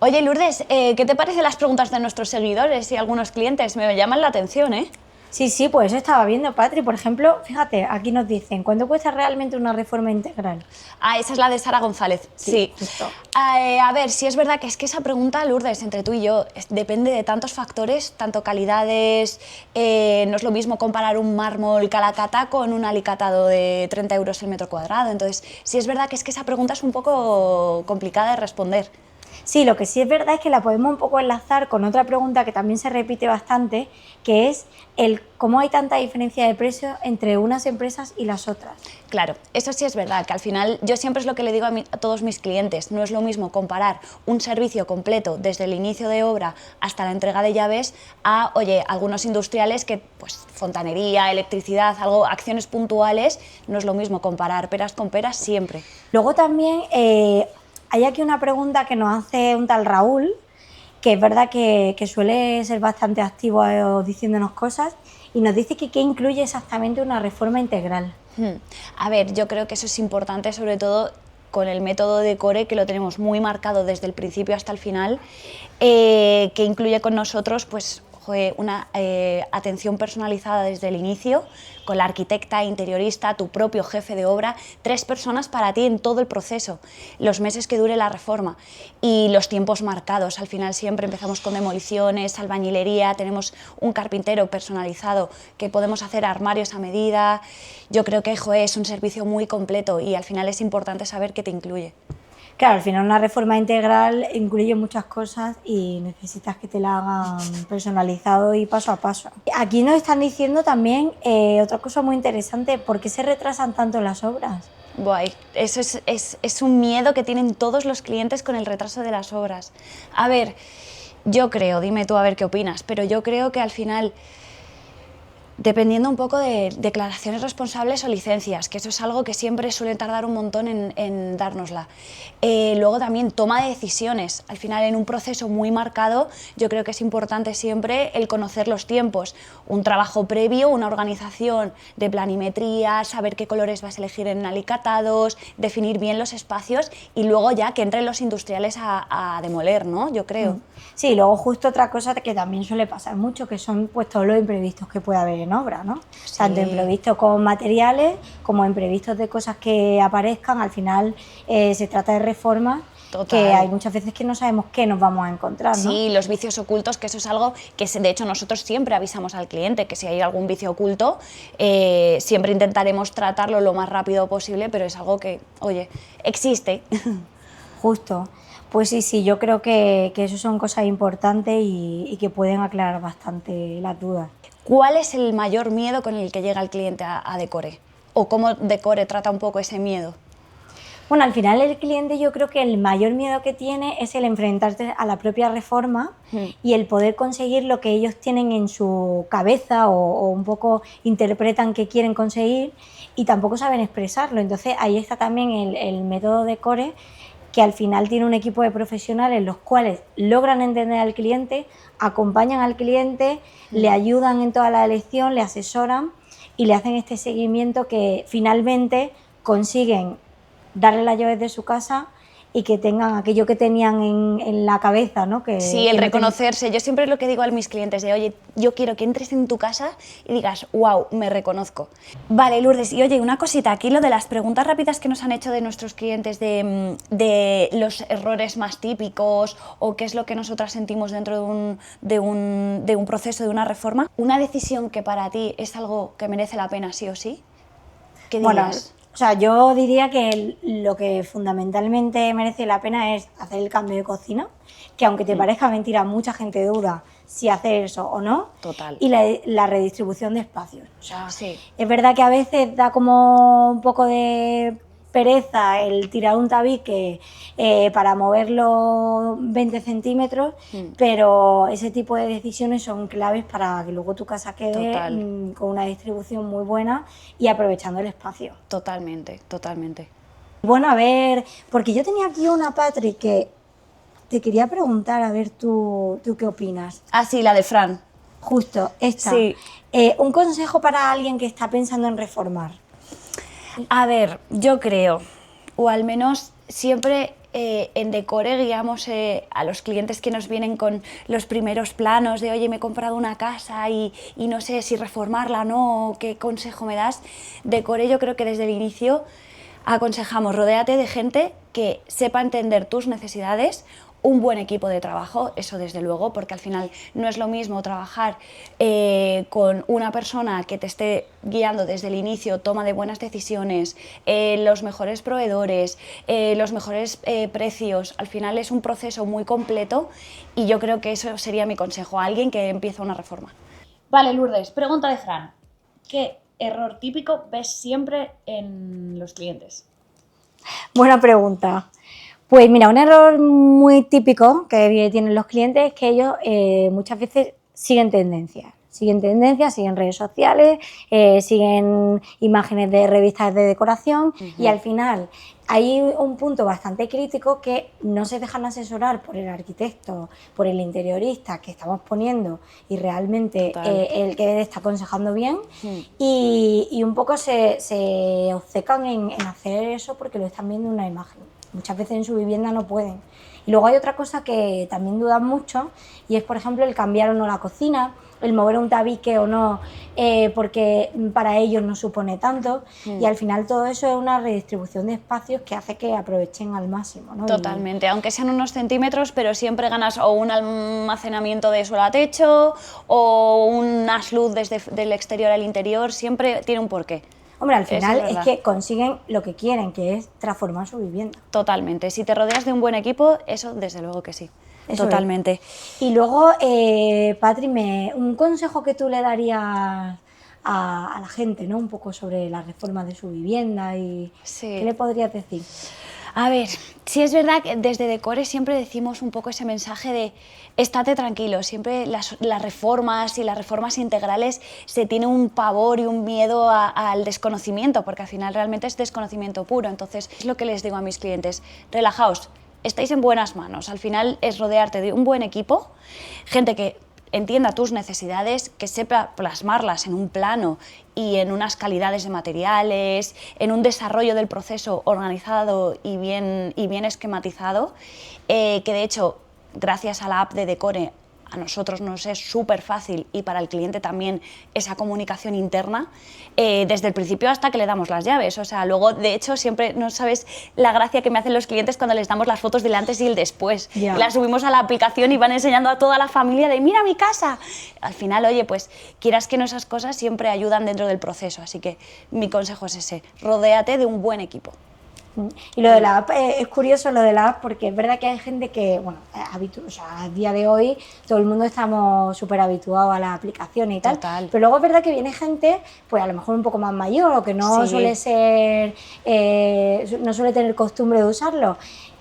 Oye, Lourdes, ¿qué te parecen las preguntas de nuestros seguidores y algunos clientes? Me llaman la atención, ¿eh? Sí, sí, pues eso estaba viendo, Patri. Por ejemplo, fíjate, aquí nos dicen, ¿cuánto cuesta realmente una reforma integral? Ah, esa es la de Sara González, Sí, sí. justo. A ver, sí es verdad que es que esa pregunta, Lourdes, entre tú y yo, depende de tantos factores, tanto calidades, no es lo mismo comparar un mármol Calacata con un alicatado de 30 euros el metro cuadrado. Entonces, sí es verdad que es que esa pregunta es un poco complicada de responder. Sí, lo que sí es verdad es que la podemos un poco enlazar con otra pregunta que también se repite bastante, que es el cómo hay tanta diferencia de precio entre unas empresas y las otras. Claro, eso sí es verdad, que al final yo siempre es lo que le digo a todos mis clientes, no es lo mismo comparar un servicio completo desde el inicio de obra hasta la entrega de llaves a, oye, algunos industriales que, pues, fontanería, electricidad, algo, acciones puntuales, no es lo mismo comparar peras con peras siempre. Luego también hay aquí una pregunta que nos hace un tal Raúl, que es verdad que suele ser bastante activo diciéndonos cosas, y nos dice que qué incluye exactamente una reforma integral. A ver, yo creo que eso es importante, sobre todo con el método de Core, que lo tenemos muy marcado desde el principio hasta el final, que incluye con nosotros pues, una atención personalizada desde el inicio, con la arquitecta, interiorista, tu propio jefe de obra, 3 personas para ti en todo el proceso, los meses que dure la reforma y los tiempos marcados. Al final siempre empezamos con demoliciones, albañilería, tenemos un carpintero personalizado que podemos hacer armarios a medida. Yo creo que es un servicio muy completo y al final es importante saber qué te incluye. Claro, al final una reforma integral incluye muchas cosas y necesitas que te la hagan personalizado y paso a paso. Aquí nos están diciendo también otra cosa muy interesante, ¿por qué se retrasan tanto las obras? Buah, eso es un miedo que tienen todos los clientes con el retraso de las obras. A ver, yo creo, dime tú a ver qué opinas, pero yo creo que al final, dependiendo un poco de declaraciones responsables o licencias, que eso es algo que siempre suele tardar un montón en dárnosla. Luego también toma de decisiones. Al final, en un proceso muy marcado, yo creo que es importante siempre el conocer los tiempos. Un trabajo previo, una organización de planimetría, saber qué colores vas a elegir en alicatados, definir bien los espacios y luego ya que entren los industriales a demoler, ¿no? Yo creo. Sí, luego justo otra cosa que también suele pasar mucho, que son pues todos los imprevistos que puede haber en obra, ¿no? Sí. Tanto imprevistos con materiales como imprevistos de cosas que aparezcan. Al final se trata de reformas que hay muchas veces que no sabemos qué nos vamos a encontrar, ¿no? Sí, los vicios ocultos, que eso es algo que de hecho nosotros siempre avisamos al cliente, que si hay algún vicio oculto, siempre intentaremos tratarlo lo más rápido posible, pero es algo que, oye, existe. Justo. Pues sí, sí, yo creo que eso son cosas importantes y que pueden aclarar bastante las dudas. ¿Cuál es el mayor miedo con el que llega el cliente a Decore? ¿O cómo Decore trata un poco ese miedo? Bueno, al final el cliente yo creo que el mayor miedo que tiene es el enfrentarse a la propia reforma y el poder conseguir lo que ellos tienen en su cabeza o un poco interpretan que quieren conseguir y tampoco saben expresarlo. Entonces ahí está también el método de Core, que al final tiene un equipo de profesionales los cuales logran entender al cliente, acompañan al cliente, le ayudan en toda la elección, le asesoran y le hacen este seguimiento que finalmente consiguen darle las llaves de su casa y que tengan aquello que tenían en la cabeza, ¿no? Sí, el que no reconocerse. Yo siempre lo que digo a mis clientes de, oye, yo quiero que entres en tu casa y digas, wow, me reconozco. Vale, Lourdes, y oye, una cosita, aquí lo de las preguntas rápidas que nos han hecho de nuestros clientes de los errores más típicos o qué es lo que nosotras sentimos dentro de un proceso, de una reforma. Una decisión que para ti es algo que merece la pena sí o sí, ¿qué Bueno, dirías? o sea, yo diría que lo que fundamentalmente merece la pena es hacer el cambio de cocina, que aunque te parezca mentira, mucha gente duda si hacer eso o no. Total. Y la redistribución de espacios. O sea, Sí. es verdad que a veces da como un poco de pereza el tirar un tabique para moverlo 20 centímetros, pero ese tipo de decisiones son claves para que luego tu casa quede con una distribución muy buena y aprovechando el espacio. Totalmente, totalmente. Bueno, a ver, porque yo tenía aquí una, Patri, que te quería preguntar, a ver tú qué opinas. Ah, sí, la de Fran. Justo, esta. Sí. Un consejo para alguien que está pensando en reformar. A ver, yo creo, o al menos siempre en Decore guiamos a los clientes que nos vienen con los primeros planos de oye, me he comprado una casa y no sé si reformarla o no, ¿qué consejo me das? Decore yo creo que desde el inicio aconsejamos, rodéate de gente que sepa entender tus necesidades, un buen equipo de trabajo, eso desde luego, porque al final no es lo mismo trabajar con una persona que te esté guiando desde el inicio, toma de buenas decisiones, los mejores proveedores, los mejores precios. Al final es un proceso muy completo y yo creo que eso sería mi consejo a alguien que empieza una reforma. Vale, Lourdes, pregunta de Fran. ¿Qué error típico ves siempre en los clientes? Buena pregunta. Pues mira, un error muy típico que tienen los clientes es que ellos muchas veces siguen tendencias, siguen redes sociales, siguen imágenes de revistas de decoración y al final hay un punto bastante crítico que no se dejan asesorar por el arquitecto, por el interiorista que estamos poniendo y realmente el que está aconsejando bien y un poco se obcecan en hacer eso porque lo están viendo en una imagen. Muchas veces en su vivienda no pueden. Y luego hay otra cosa que también dudan mucho y es, por ejemplo, el cambiar o no la cocina, el mover un tabique o no, porque para ellos no supone tanto y al final todo eso es una redistribución de espacios que hace que aprovechen al máximo, ¿no? Totalmente, aunque sean unos centímetros, pero siempre ganas o un almacenamiento de suelo a techo o unas luz desde el exterior al interior, siempre tiene un porqué. Hombre, al final es que consiguen lo que quieren, que es transformar su vivienda. Totalmente. Si te rodeas de un buen equipo, eso desde luego que sí. Eso totalmente. Es. Y luego, Patri, un consejo que tú le darías a la gente, ¿no? Un poco sobre la reforma de su vivienda y ¿qué le podrías decir? A ver, sí es verdad que desde Decore siempre decimos un poco ese mensaje de estate tranquilo, siempre las reformas y las reformas integrales se tiene un pavor y un miedo al desconocimiento, porque al final realmente es desconocimiento puro. Entonces es lo que les digo a mis clientes, relajaos, estáis en buenas manos, al final es rodearte de un buen equipo, gente que entienda tus necesidades, que sepa plasmarlas en un plano y en unas calidades de materiales, en un desarrollo del proceso organizado y bien esquematizado, que de hecho, gracias a la app de Decore, a nosotros nos es súper fácil y para el cliente también esa comunicación interna, desde el principio hasta que le damos las llaves. O sea, luego, de hecho, siempre no sabes la gracia que me hacen los clientes cuando les damos las fotos del antes y el después. Las subimos a la aplicación y van enseñando a toda la familia de mira mi casa. Al final, oye, pues quieras que no, esas cosas siempre ayudan dentro del proceso. Así que mi consejo es ese, rodéate de un buen equipo. Y lo de la app, es curioso lo de la app porque es verdad que hay gente que, bueno, o sea, a día de hoy todo el mundo estamos súper habituados a la aplicación y tal. Total. Pero luego es verdad que viene gente, pues a lo mejor un poco más mayor o que no suele ser, no suele tener costumbre de usarlo.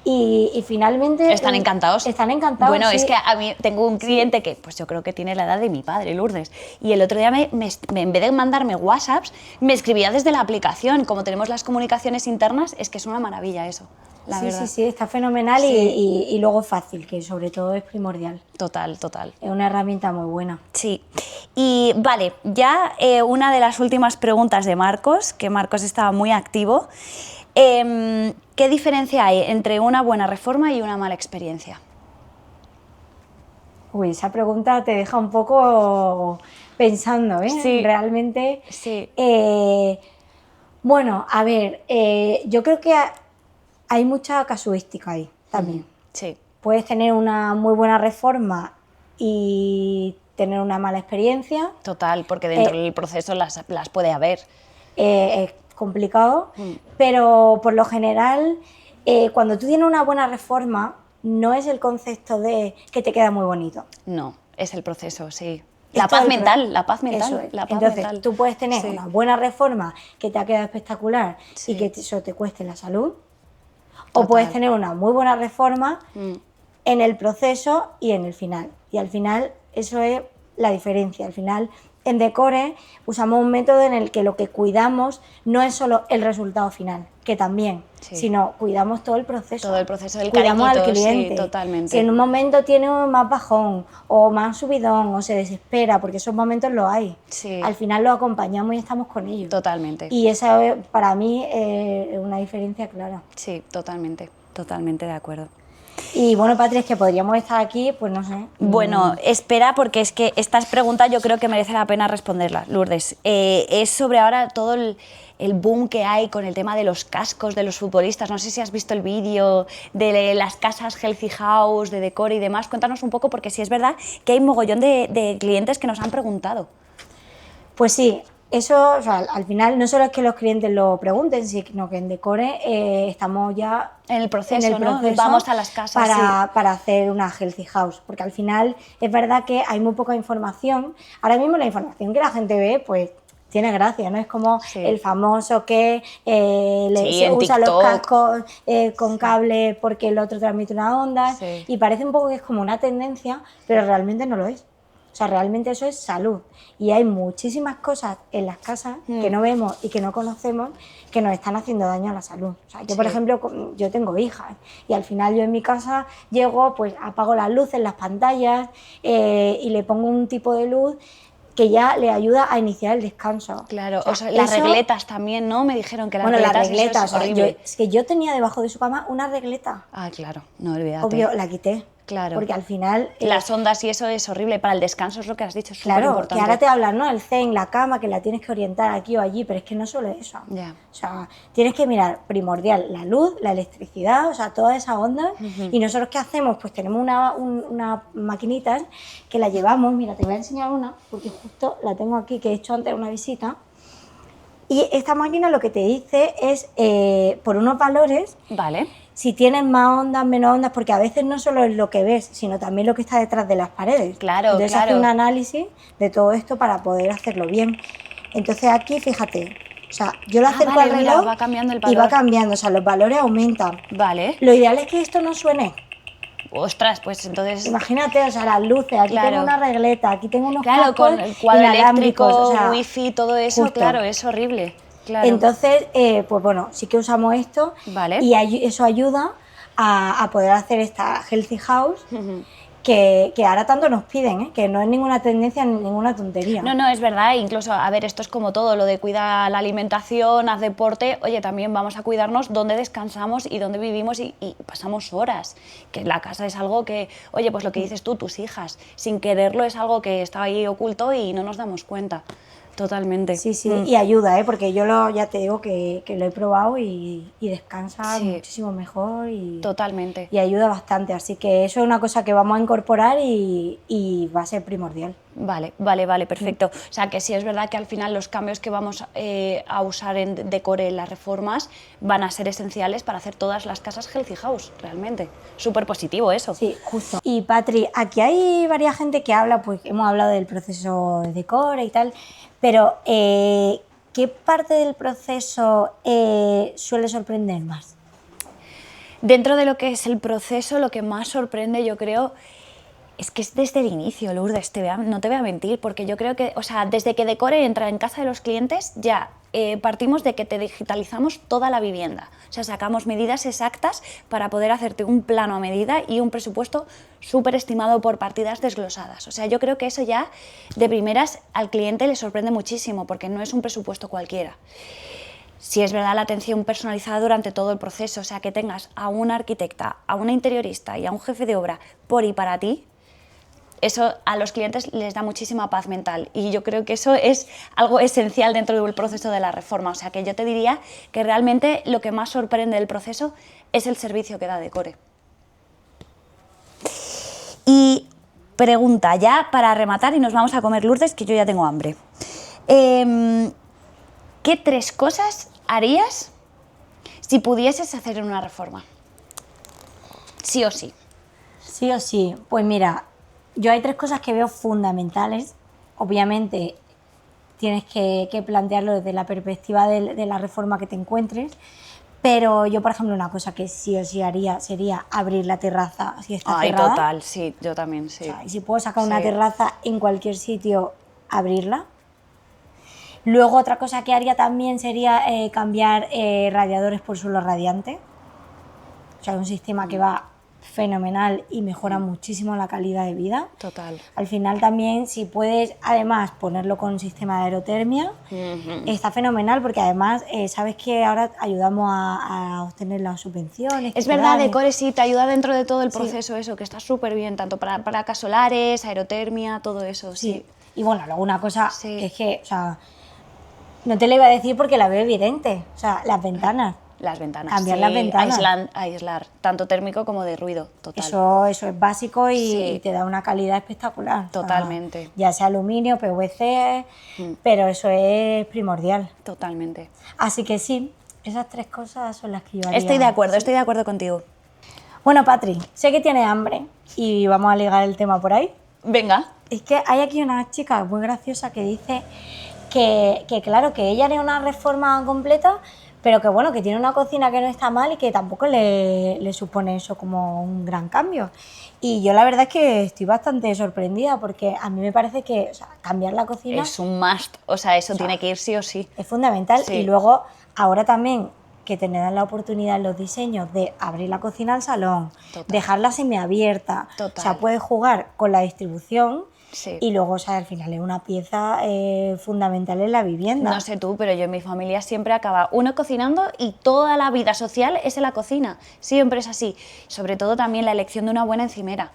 Y finalmente... Están encantados. Están encantados, Bueno, sí. es que a mí tengo un cliente que pues yo creo que tiene la edad de mi padre, Lourdes, y el otro día en vez de mandarme WhatsApps, me escribía desde la aplicación. Como tenemos las comunicaciones internas, es que es una maravilla eso, la verdad. Sí, está fenomenal y luego fácil, que sobre todo es primordial. Total. Es una herramienta muy buena. Sí. Y vale, ya una de las últimas preguntas de Marcos, que Marcos estaba muy activo. ¿Qué diferencia hay entre una buena reforma y una mala experiencia? Uy, esa pregunta te deja un poco pensando, ¿eh? Sí. Realmente. Sí. Bueno, a ver, yo creo que hay mucha casuística ahí también. Sí. Puedes tener una muy buena reforma y tener una mala experiencia. Total, porque dentro del proceso las puede haber. Es complicado, pero por lo general, cuando tú tienes una buena reforma, no es el concepto de que te queda muy bonito. No, es el proceso, sí. La paz mental. Eso es. Entonces, tú puedes tener una buena reforma que te ha quedado espectacular y que eso te cueste la salud, o puedes tener una muy buena reforma en el proceso y en el final. Y al final, eso es la diferencia. Al final, en Decore usamos un método en el que lo que cuidamos no es solo el resultado final, que también, sino cuidamos todo el proceso. Todo el proceso del cuidamos cariñito, al cliente. sí, totalmente. Si en un momento tiene más bajón o más subidón o se desespera, porque esos momentos los hay, al final lo acompañamos y estamos con ellos. Totalmente. Y esa para mí es una diferencia clara. Sí, totalmente. totalmente de acuerdo. Y bueno, Patri, es que podríamos estar aquí, pues no sé. Bueno, espera, porque es que estas preguntas yo creo que merece la pena responderlas, Lourdes. Es sobre ahora todo el boom que hay con el tema de los cascos de los futbolistas. No sé si has visto el vídeo de las casas Healthy House, de Decore y demás. Cuéntanos un poco, porque sí es verdad que hay un mogollón de clientes que nos han preguntado. Pues sí, eso, o sea, al final no solo es que los clientes lo pregunten, sino que en Decore estamos ya En el proceso, ¿no? Vamos a las casas, para hacer una healthy house, porque al final es verdad que hay muy poca información. Ahora mismo la información que la gente ve, pues tiene gracia, ¿no? Es como el famoso que se usa los cascos con cable porque el otro transmite una onda, y parece un poco que es como una tendencia, pero realmente no lo es. O sea, realmente eso es salud. Y hay muchísimas cosas en las casas que no vemos y que no conocemos que nos están haciendo daño a la salud. O sea, yo, por ejemplo, yo tengo hijas y al final yo en mi casa llego, pues apago las luces, las pantallas y le pongo un tipo de luz que ya le ayuda a iniciar el descanso. Claro, o sea, las regletas también, ¿no? Me dijeron que las regletas... Bueno, las regletas, o sea, es que yo tenía debajo de su cama una regleta. Ah, claro, no olvídate. Obvio, la quité. Claro. Porque al final... las ondas y eso es horrible. Para el descanso es lo que has dicho, es súper claro, importante. Que ahora te hablan, ¿no? El zen, la cama, que la tienes que orientar aquí o allí, pero es que no solo eso. Yeah. O sea, tienes que mirar primordial la luz, la electricidad, o sea, todas esas ondas. Y nosotros, ¿qué hacemos? Pues tenemos una maquinita que la llevamos. Mira, te voy a enseñar una, porque justo la tengo aquí, que he hecho antes una visita. Y esta máquina lo que te dice es, por unos valores... Vale. Si tienes más ondas, menos ondas, porque a veces no solo es lo que ves, sino también lo que está detrás de las paredes. Claro, entonces hace un análisis de todo esto para poder hacerlo bien. Entonces aquí, fíjate, o sea, yo lo acerco al reloj va cambiando el valor. y va cambiando, o sea, los valores aumentan. Vale. Lo ideal es que esto no suene. Ostras, pues entonces... Imagínate, o sea, las luces, aquí tengo una regleta, aquí tengo unos cascos con el cuadro eléctrico, o sea, wifi, todo eso, justo. Claro, es horrible. Claro. Entonces, pues bueno, sí que usamos esto y eso ayuda a poder hacer esta healthy house que ahora tanto nos piden, que no es ninguna tendencia ni ninguna tontería. No, es verdad, incluso, a ver, esto es como todo, lo de cuidar la alimentación, haz deporte, oye, también vamos a cuidarnos dónde descansamos y dónde vivimos y pasamos horas, que la casa es algo que, oye, pues lo que dices tú, tus hijas, sin quererlo es algo que está ahí oculto y no nos damos cuenta. Totalmente. Sí, y ayuda, porque yo ya te digo que lo he probado y descansa muchísimo mejor totalmente. Y ayuda bastante, así que eso es una cosa que vamos a incorporar y va a ser primordial. Vale, perfecto. O sea, que sí es verdad que al final los cambios que vamos a usar en Decore, en las reformas, van a ser esenciales para hacer todas las casas Healthy House, realmente. Súper positivo eso. Sí, justo. Y Patri, aquí hay varias gente que habla, pues hemos hablado del proceso de Decore y tal, pero ¿qué parte del proceso suele sorprender más? Dentro de lo que es el proceso, lo que más sorprende, yo creo, es que es desde el inicio, Lourdes, no te voy a mentir, porque yo creo que, o sea, desde que Decore entra en casa de los clientes, ya partimos de que te digitalizamos toda la vivienda. O sea, sacamos medidas exactas para poder hacerte un plano a medida y un presupuesto súper estimado por partidas desglosadas. O sea, yo creo que eso ya, de primeras, al cliente le sorprende muchísimo, porque no es un presupuesto cualquiera. Sí es verdad la atención personalizada durante todo el proceso, o sea, que tengas a una arquitecta, a una interiorista y a un jefe de obra por y para ti, eso a los clientes les da muchísima paz mental y yo creo que eso es algo esencial dentro del proceso de la reforma. O sea, que yo te diría que realmente lo que más sorprende del proceso es el servicio que da Decore. Y pregunta ya para rematar y nos vamos a comer, Lourdes, que yo ya tengo hambre. ¿Qué 3 cosas harías si pudieses hacer una reforma? Sí o sí. Sí o sí. Pues mira, yo hay 3 cosas que veo fundamentales. Obviamente tienes que plantearlo desde la perspectiva de la reforma que te encuentres, pero yo, por ejemplo, una cosa que sí o sí haría sería abrir la terraza si está cerrada. Total, sí, yo también, sí. O sea, y si puedo sacar una terraza en cualquier sitio, abrirla. Luego otra cosa que haría también sería cambiar radiadores por suelo radiante. O sea, un sistema que va fenomenal y mejora muchísimo la calidad de vida. Total. Al final también, si puedes además ponerlo con un sistema de aerotermia, está fenomenal porque además sabes que ahora ayudamos a obtener las subvenciones. Es que te verdad, dan. Decore sí te ayuda dentro de todo el Sí. proceso eso, que está súper bien, tanto para placas solares, aerotermia, todo eso, sí. Y bueno, luego una cosa Sí. que es que, o sea, no te lo iba a decir porque la veo evidente, o sea, las ventanas. Las ventanas. Cambiar sí, las ventanas. Aislar, tanto térmico como de ruido, total. Eso es básico Sí. y te da una calidad espectacular. O sea, Totalmente. ya sea aluminio, PVC, pero eso es primordial. Totalmente. Así que sí, esas 3 cosas son las que yo haría. Estoy de acuerdo contigo. Bueno, Patri, sé que tienes hambre y vamos a ligar el tema por ahí. Venga. Es que hay aquí una chica muy graciosa que dice que claro, que ella haría una reforma completa, pero que bueno, que tiene una cocina que no está mal y que tampoco le supone eso como un gran cambio. Y yo la verdad es que estoy bastante sorprendida porque a mí me parece que, o sea, cambiar la cocina Es un must, o sea, eso tiene que ir sí o sí. es fundamental. Sí. Y luego, ahora también que te dan la oportunidad en los diseños de abrir la cocina al salón, Total. dejarla semiabierta, Total. o sea, puedes jugar con la distribución. Sí. Y luego, o sea, al final es una pieza fundamental en la vivienda. No sé tú, pero yo en mi familia siempre acaba uno cocinando y toda la vida social es en la cocina. Siempre es así. Sobre todo también la elección de una buena encimera.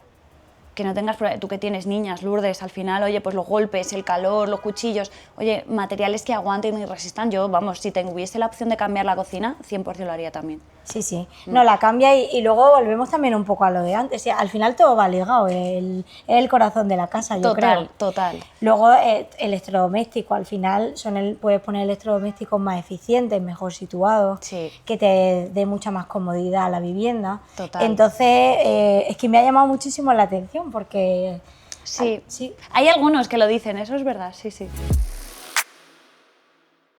Que no tengas problemas. Tú que tienes niñas, Lourdes, al final, oye, pues los golpes, el calor, los cuchillos, oye, materiales que aguanten y resistan. Yo, vamos, si tuviese la opción de cambiar la cocina, 100% lo haría también. Sí, sí. No, la cambia y luego volvemos también un poco a lo de antes. Sí, al final todo va ligado, el corazón de la casa, yo creo. Total. Luego electrodoméstico, al final puedes poner electrodomésticos más eficientes, mejor situados, Sí. que te dé mucha más comodidad a la vivienda. Total. Entonces, es que me ha llamado muchísimo la atención porque... Sí. Sí. Hay algunos que lo dicen, eso es verdad, sí, sí.